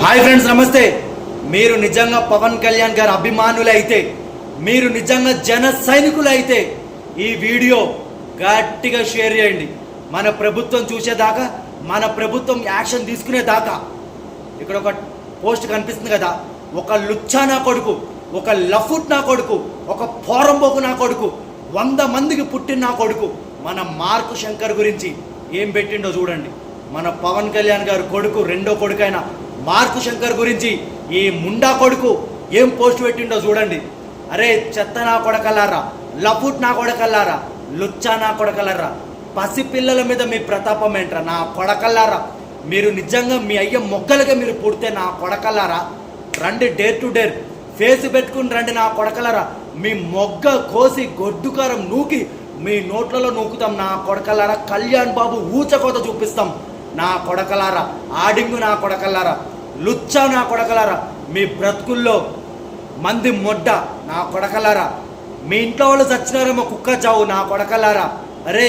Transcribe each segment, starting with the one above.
Hi friends, నమస్తే. మీరు నిజంగా పవన్ కళ్యాణ్ గారి అభిమానులు అయితే, మీరు నిజంగా జన సైనికులు అయితే ఈ వీడియో గట్టిగా షేర్ చేయండి. మన ప్రభుత్వం చూసేదాకా, మన ప్రభుత్వం యాక్షన్ తీసుకునేదాకా. ఇక్కడ ఒక పోస్ట్ కనిపిస్తుంది కదా, ఒక లుచ్చా నా కొడుకు, ఒక లఫుట్ నా కొడుకు, ఒక పోరంబోకు నా కొడుకు, 100 మందికి పుట్టిన నా కొడుకు మన మార్కు శంకర్ గురించి ఏం పెట్టిండో చూడండి. మన పవన్ కళ్యాణ్ గారు కొడుకు, రెండో కొడుకైన మార్కు శంకర్ గురించి ఈ ముండా కొడుకు ఏం పోస్ట్ పెట్టిండో చూడండి. అరే చెత్త నా కొడకల్లారా, లఫుట్ నా కొడకల్లారా, లుచ్చా నా కొడకల్లారా, పసిపిల్లల మీద మీ ప్రతాపం ఏంట్రా నా కొడకల్లారా. మీరు నిజంగా మీ అయ్య మొక్కలుగా మీరు పుడితే నా కొడకల్లారా, రండి డేర్ టు డేర్ ఫేస్ పెట్టుకుని రండి నా కొడకల్లారా. మీ మొగ్గ కోసి గొడ్డుకారం నూకి మీ నోట్లలో నూకుతాం నా కొడకల్లారా. కళ్యాణ్ బాబు ఊచకోత చూపిస్తాం నా కొడకలారా. ఆడింగు నా కొడకల్లారా, లుచ్చా నా కొడకలారా. మీ బ్రతుకుల్లో మంది మొడ్డ నా కొడకలారా. మీ ఇంట్లో వాళ్ళు చచ్చినారేమో కుక్క చావు నా కొడకలారా. అరే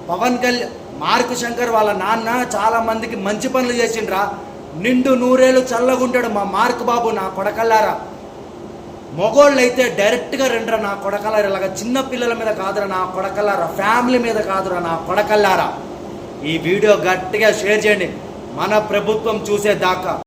పవన్ కళ్యాణ్, మార్కు శంకర్ వాళ్ళ నాన్న చాలా మందికి మంచి పనులు చేసిండ్రా. నిండు నూరేళ్ళు చల్లగుంటాడు మా మార్కు బాబు నా కొడకల్లారా. మొగోళ్ళు అయితే డైరెక్ట్గా రెండ్రా నా కొడకల్లారా. ఇలాగ చిన్న పిల్లల మీద కాదురా నా కొడకల్లారా, ఫ్యామిలీ మీద కాదురా నా కొడకల్లారా. ఈ వీడియో గట్టిగా షేర్ చేయండి మన ప్రభుత్వం చూసేదాకా.